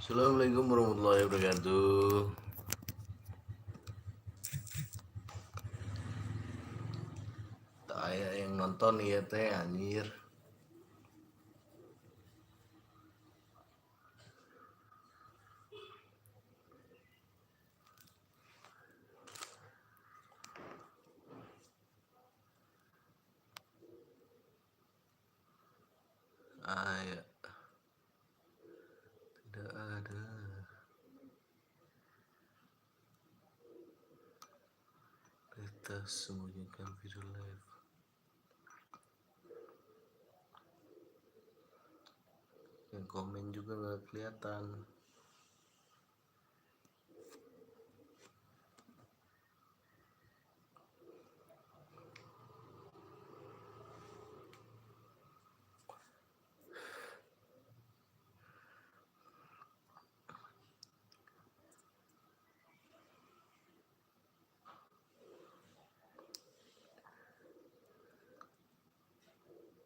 Assalamualaikum warahmatullahi wabarakatuh. Saya yang nonton ya teh anjir. Ya, tidak ada. Kita sembunyikan video live. Yang komen juga nggak kelihatan.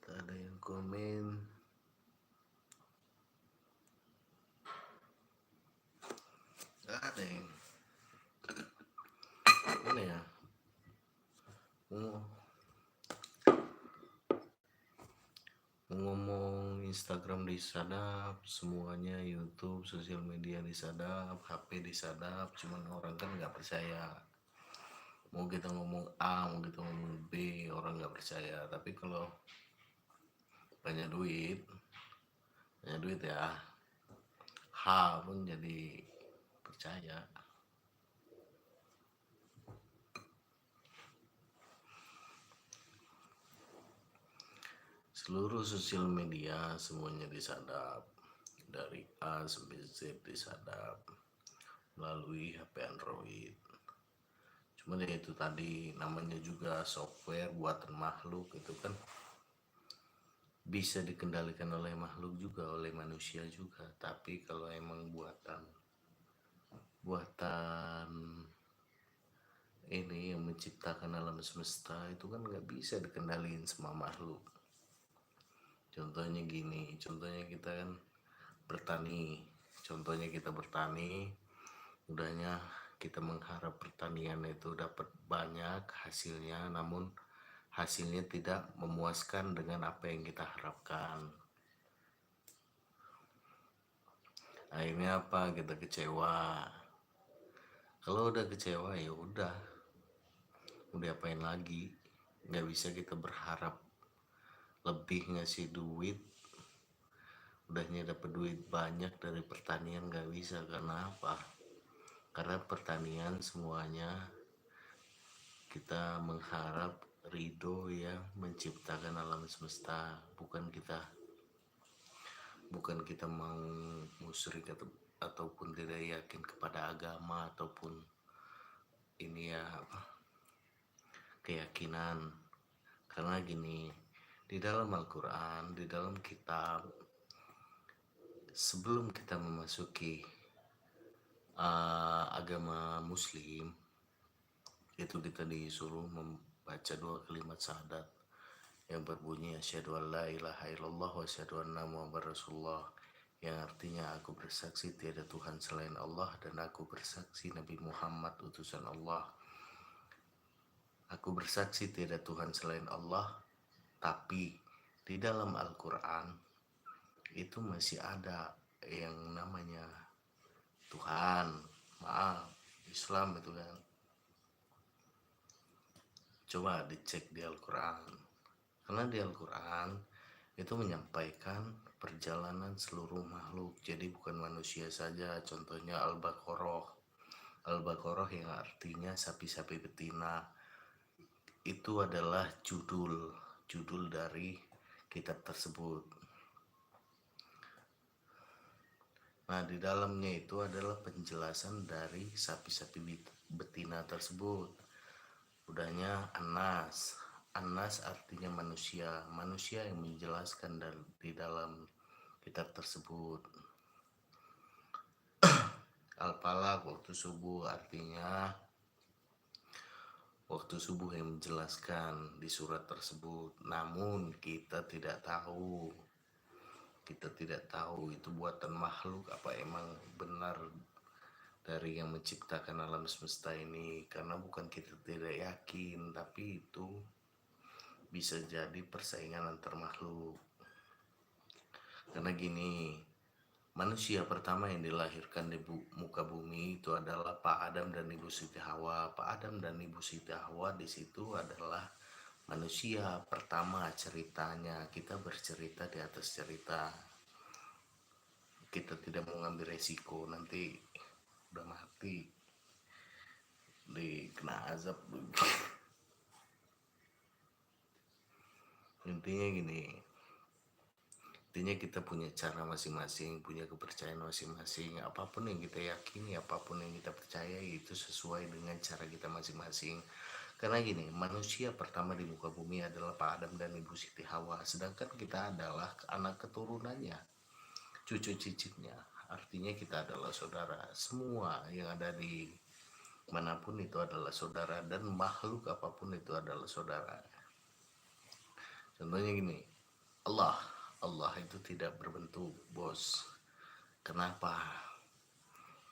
Tak ada yang komen. Gak ada yang. Mana ya? Ngomong Instagram disadap, semuanya YouTube, sosial media disadap, HP disadap, cuman orang kan nggak percaya. Mau kita ngomong A, mau kita ngomong B, orang nggak percaya. Tapi kalau banyak duit ya, H pun jadi percaya. Seluruh sosial media semuanya disadap, dari A sampai Z disadap melalui HP Android. Cuma ya itu tadi, namanya juga software buatan makhluk, itu kan bisa dikendalikan oleh makhluk juga, oleh manusia juga. Tapi kalau emang buatan ini yang menciptakan alam semesta, itu kan nggak bisa dikendaliin sama makhluk. Contohnya gini, contohnya kita kan bertani, udahnya kita mengharap pertanian itu dapat banyak hasilnya, namun hasilnya tidak memuaskan dengan apa yang kita harapkan. Akhirnya apa? Kita kecewa. Kalau udah kecewa ya udah apain lagi? Nggak bisa kita berharap lebih ngasih duit, udahnya dapat duit banyak dari pertanian, nggak bisa. Karena apa? Karena pertanian semuanya kita mengharap ridho ya menciptakan alam semesta, bukan kita musyrik ataupun tidak yakin kepada agama ataupun ini ya keyakinan. Karena gini, di dalam Al-Quran, di dalam kitab, sebelum kita memasuki agama Muslim, itu kita disuruh membaca 2 kalimat syahadat yang berbunyi asyhadu an la ilaha illallah wa asyhadu anna muhammadar rasulullah, yang artinya aku bersaksi tiada Tuhan selain Allah dan aku bersaksi Nabi Muhammad utusan Allah. Aku bersaksi tiada Tuhan selain Allah, tapi di dalam Al-Quran itu masih ada yang namanya Tuhan. Maaf, Islam itu kan. Coba dicek di Al-Quran. Karena di Al-Quran itu menyampaikan perjalanan seluruh makhluk. Jadi bukan manusia saja. Contohnya Al-Baqarah yang artinya sapi-sapi betina. Itu adalah judul dari kitab tersebut. Nah, di dalamnya itu adalah penjelasan dari sapi-sapi betina tersebut. Udahnya Anas artinya manusia yang menjelaskan di dalam kitab tersebut. Al-Falaq, waktu subuh, artinya waktu subuh yang menjelaskan di surat tersebut. Namun kita tidak tahu Kita tidak tahu itu buatan makhluk apa emang benar dari yang menciptakan alam semesta ini, karena bukan kita tidak yakin, tapi itu bisa jadi persaingan antar makhluk. Karena gini, manusia pertama yang dilahirkan di muka bumi itu adalah Pak Adam dan Ibu Siti Hawa. Pak Adam dan Ibu Siti Hawa di situ adalah manusia pertama ceritanya. Kita bercerita di atas cerita. Kita tidak mau ngambil resiko nanti udah mati kena azab. Intinya kita punya cara masing-masing, punya kepercayaan masing-masing. Apapun yang kita yakini, apapun yang kita percaya, itu sesuai dengan cara kita masing-masing. Karena gini, manusia pertama di muka bumi adalah Pak Adam dan Ibu Siti Hawa, sedangkan kita adalah anak keturunannya, cucu cicitnya. Artinya kita adalah saudara. Semua yang ada di manapun itu adalah saudara, dan makhluk apapun itu adalah saudara. Contohnya gini, Allah itu tidak berbentuk, bos. Kenapa?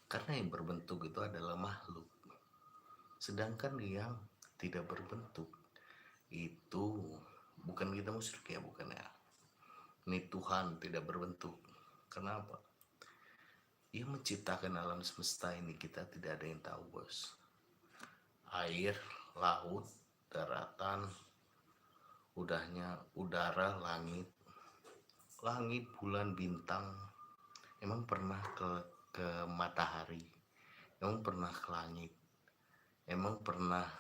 Karena yang berbentuk itu adalah makhluk, sedangkan yang tidak berbentuk itu bukan kita musyrik ya, bukan ya. Ini Tuhan tidak berbentuk. Kenapa? Ia menciptakan alam semesta ini, kita tidak ada yang tahu, bos. Air, laut, daratan, udara, langit, bulan, bintang. Emang pernah ke matahari? Emang pernah ke langit? Emang pernah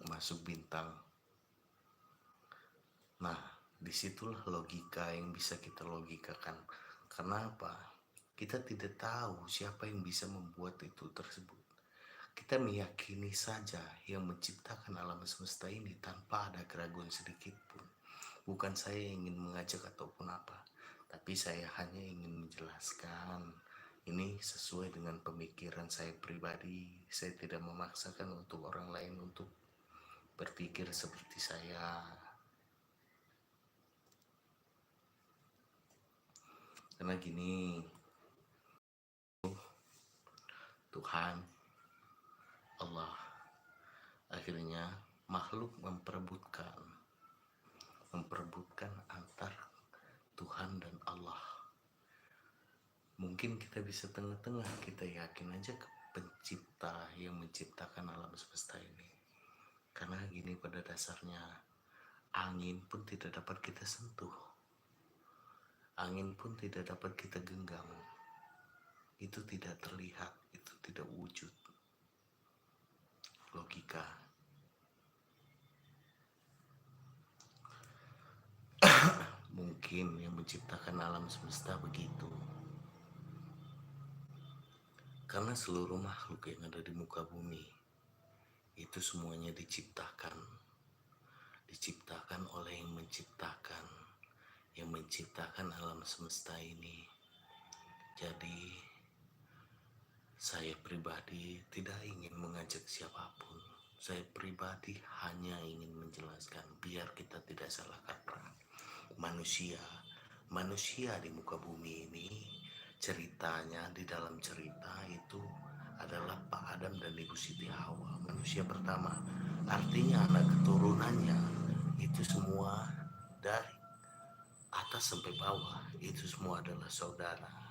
masuk bintang? Nah, disitulah logika yang bisa kita logikakan. Kenapa? Kita tidak tahu siapa yang bisa membuat itu tersebut. Kita meyakini saja yang menciptakan alam semesta ini tanpa ada keraguan sedikit pun. Bukan saya ingin mengajak ataupun apa, tapi saya hanya ingin menjelaskan. Ini sesuai dengan pemikiran saya pribadi. Saya tidak memaksakan untuk orang lain untuk berpikir seperti saya. Karena gini, Tuhan, Allah, akhirnya makhluk memperebutkan antar Tuhan dan Allah. Mungkin kita bisa tengah-tengah, kita yakin aja ke pencipta yang menciptakan alam semesta ini. Karena gini, pada dasarnya angin pun tidak dapat kita sentuh, angin pun tidak dapat kita genggam. Itu tidak terlihat, itu tidak wujud. Logika. Mungkin yang menciptakan alam semesta begitu. Karena seluruh makhluk yang ada di muka bumi itu semuanya diciptakan oleh yang menciptakan alam semesta ini. Jadi saya pribadi tidak ingin mengajak siapapun. Saya pribadi hanya ingin menjelaskan biar kita tidak salah kaprah. Manusia di muka bumi ini, ceritanya di dalam cerita itu adalah Pak Adam dan Ibu Siti Hawa, manusia pertama. Artinya anak keturunannya itu semua dari atas sampai bawah itu semua adalah saudara.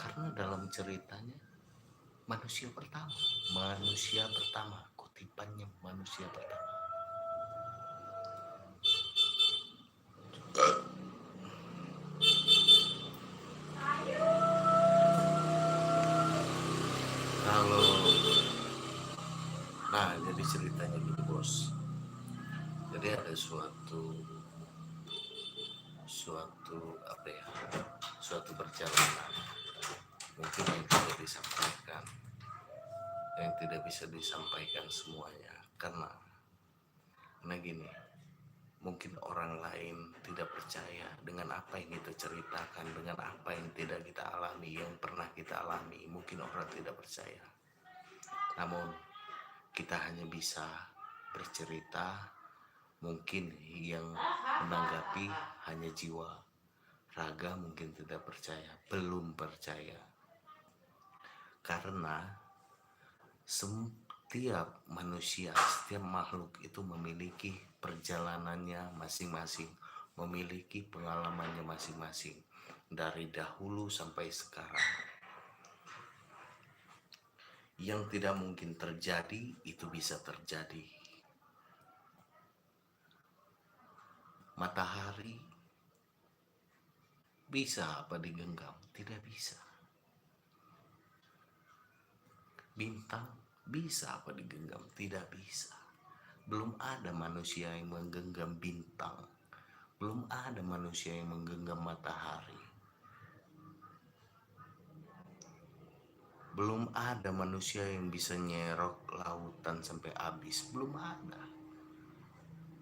Karena dalam ceritanya manusia pertama, kutipannya manusia pertama. Nah, jadi ceritanya gini, bos. Jadi ada suatu perjalanan mungkin yang tidak bisa disampaikan semuanya, karena gini, mungkin orang lain tidak percaya dengan apa yang kita ceritakan, dengan apa yang tidak kita alami, yang pernah kita alami. Mungkin orang tidak percaya, namun kita hanya bisa bercerita. Mungkin yang menanggapi hanya jiwa, Raga mungkin tidak percaya, belum percaya. Karena setiap manusia, setiap makhluk itu memiliki perjalanannya masing-masing, memiliki pengalamannya masing-masing dari dahulu sampai sekarang. Yang tidak mungkin terjadi itu bisa terjadi. Matahari bisa apa digenggam? Tidak bisa. Bintang bisa apa digenggam? Tidak bisa. Belum ada manusia yang menggenggam bintang. Belum ada manusia yang menggenggam matahari. Belum ada manusia yang bisa nyerok lautan sampai habis. Belum ada.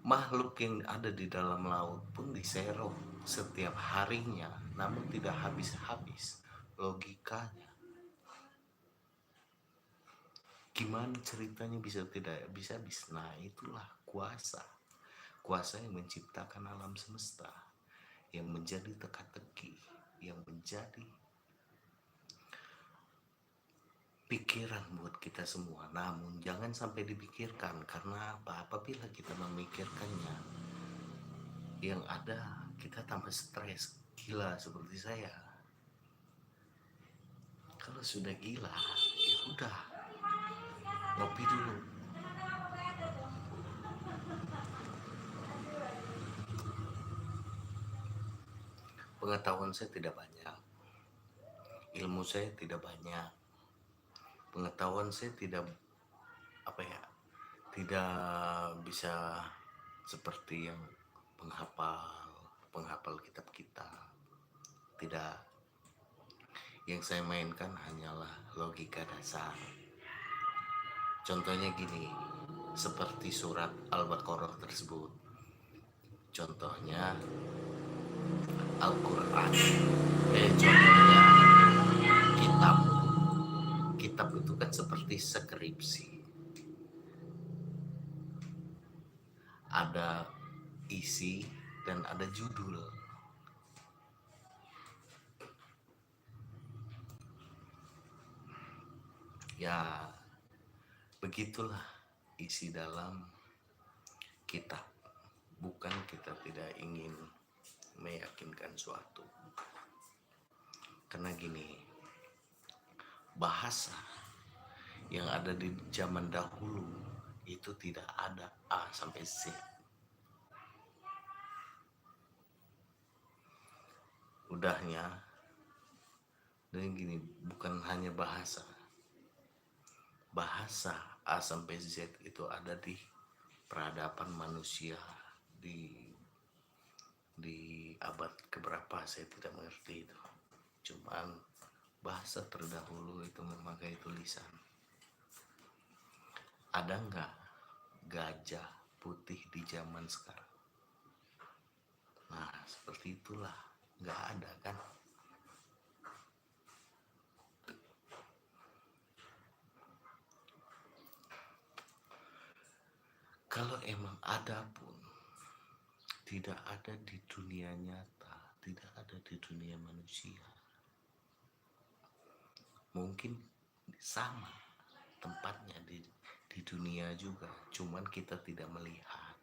Makhluk yang ada di dalam laut pun diserok setiap harinya, namun tidak habis-habis. Logikanya, gimana ceritanya bisa tidak habis-habis? Nah, itulah kuasa. Kuasa yang menciptakan alam semesta, yang menjadi teka-teki, yang menjadi pikiran buat kita semua. Namun jangan sampai dipikirkan, karena apabila kita memikirkannya, yang ada kita tambah stres, gila seperti saya. Kalau sudah gila, ya udah, ngopi dulu. Pengetahuan saya tidak banyak, ilmu saya tidak banyak, pengetahuan saya tidak tidak bisa seperti yang penghafal kitab-kitab. Tidak. Yang saya mainkan hanyalah logika dasar. Contohnya gini, seperti surat Al-Baqarah tersebut. Contohnya Al-Quran. Contohnya kitab. Kitab itu kan seperti skripsi. Ada isi dan ada judul. Ya, begitulah isi dalam kitab. Bukan kita tidak ingin meyakinkan suatu. Karena gini, bahasa yang ada di zaman dahulu itu tidak ada A sampai Z. Udahnya, dan gini, bukan hanya bahasa. Bahasa A sampai Z itu ada di peradaban manusia di abad keberapa saya tidak mengerti itu. Cuman bahasa terdahulu itu memakai tulisan. Ada nggak gajah putih di zaman sekarang? Nah, seperti itulah, nggak ada kan? Kalau emang ada pun, tidak ada di dunia nyata, tidak ada di dunia manusia. Mungkin sama tempatnya di dunia juga, cuman kita tidak melihat.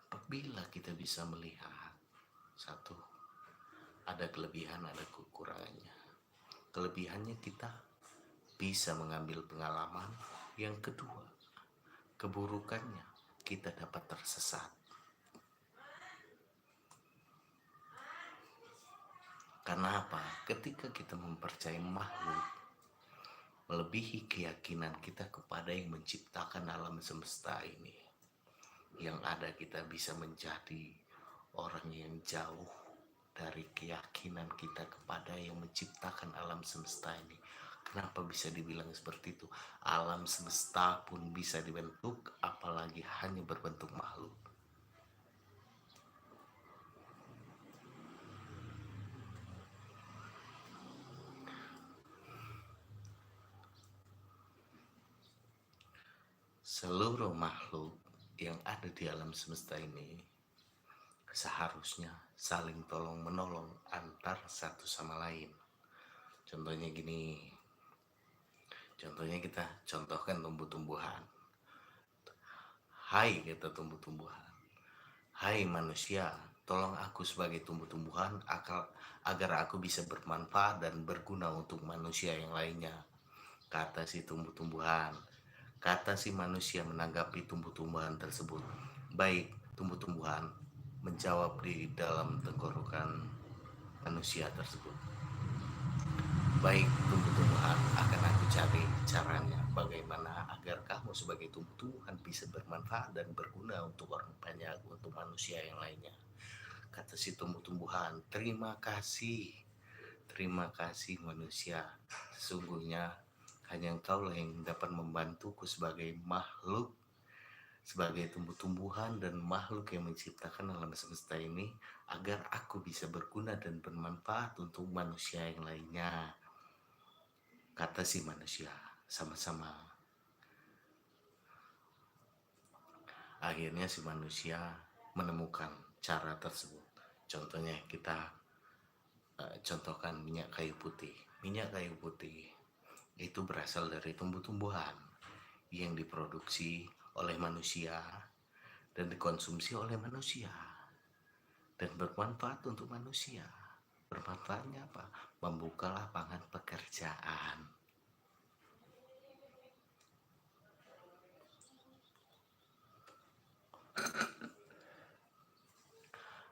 Apabila kita bisa melihat, satu, ada kelebihan, ada kekurangannya. Kelebihannya kita bisa mengambil pengalaman. Yang kedua, keburukannya kita dapat tersesat. Karena apa? Ketika kita mempercayai makhluk, melebihi keyakinan kita kepada yang menciptakan alam semesta ini, yang ada kita bisa menjadi orang yang jauh dari keyakinan kita kepada yang menciptakan alam semesta ini. Kenapa bisa dibilang seperti itu? Alam semesta pun bisa dibentuk, apalagi hanya berbentuk makhluk. Seluruh makhluk yang ada di alam semesta ini seharusnya saling tolong menolong antar satu sama lain. Contohnya gini, contohnya kita contohkan tumbuh-tumbuhan. Hai kata tumbuh-tumbuhan, hai manusia, tolong aku sebagai tumbuh-tumbuhan agar aku bisa bermanfaat dan berguna untuk manusia yang lainnya. Kata si tumbuh-tumbuhan. Kata si manusia menanggapi tumbuh-tumbuhan tersebut. Baik, tumbuh-tumbuhan menjawab di dalam tenggorokan manusia tersebut. Baik, tumbuh-tumbuhan, akan aku cari caranya bagaimana agar kamu sebagai tumbuh-tumbuhan bisa bermanfaat dan berguna untuk orang banyak, untuk manusia yang lainnya. Kata si tumbuh-tumbuhan, terima kasih manusia. Sesungguhnya hanya engkau yang dapat membantuku sebagai makhluk, sebagai tumbuh-tumbuhan dan makhluk yang menciptakan alam semesta ini, agar aku bisa berguna dan bermanfaat untuk manusia yang lainnya. Kata si manusia, sama-sama. Akhirnya si manusia menemukan cara tersebut. Contohnya kita contohkan minyak kayu putih. Minyak kayu putih itu berasal dari tumbuh-tumbuhan yang diproduksi oleh manusia dan dikonsumsi oleh manusia dan bermanfaat untuk manusia. Bermanfaatnya apa? Membuka lapangan pekerjaan.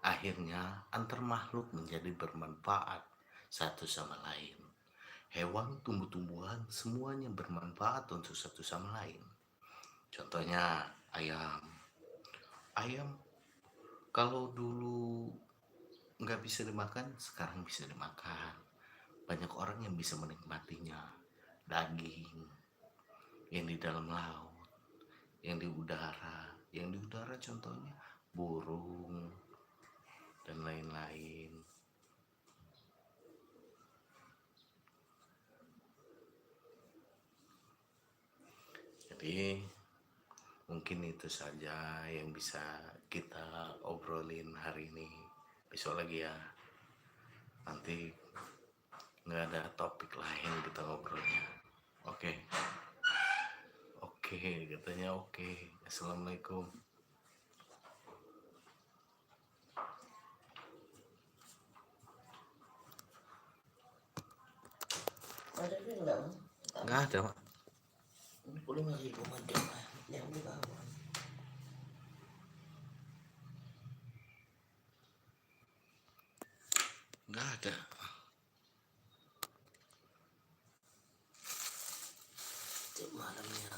Akhirnya antar makhluk menjadi bermanfaat satu sama lain. Hewan, tumbuh-tumbuhan, semuanya bermanfaat untuk satu sama lain. Contohnya ayam. Ayam kalau dulu nggak bisa dimakan, sekarang bisa dimakan. Banyak orang yang bisa menikmatinya. Daging yang di dalam laut, yang di udara. Yang di udara contohnya burung dan lain-lain. Jadi mungkin itu saja yang bisa kita obrolin hari ini. Besok lagi ya, nanti nggak ada topik lain kita ngobrolnya. Oke, katanya oke. Assalamualaikum. Ada duit enggak? Nggak ada, Mak. Ini 5.000 macam yang di bawah. Nggak ada. Malamnya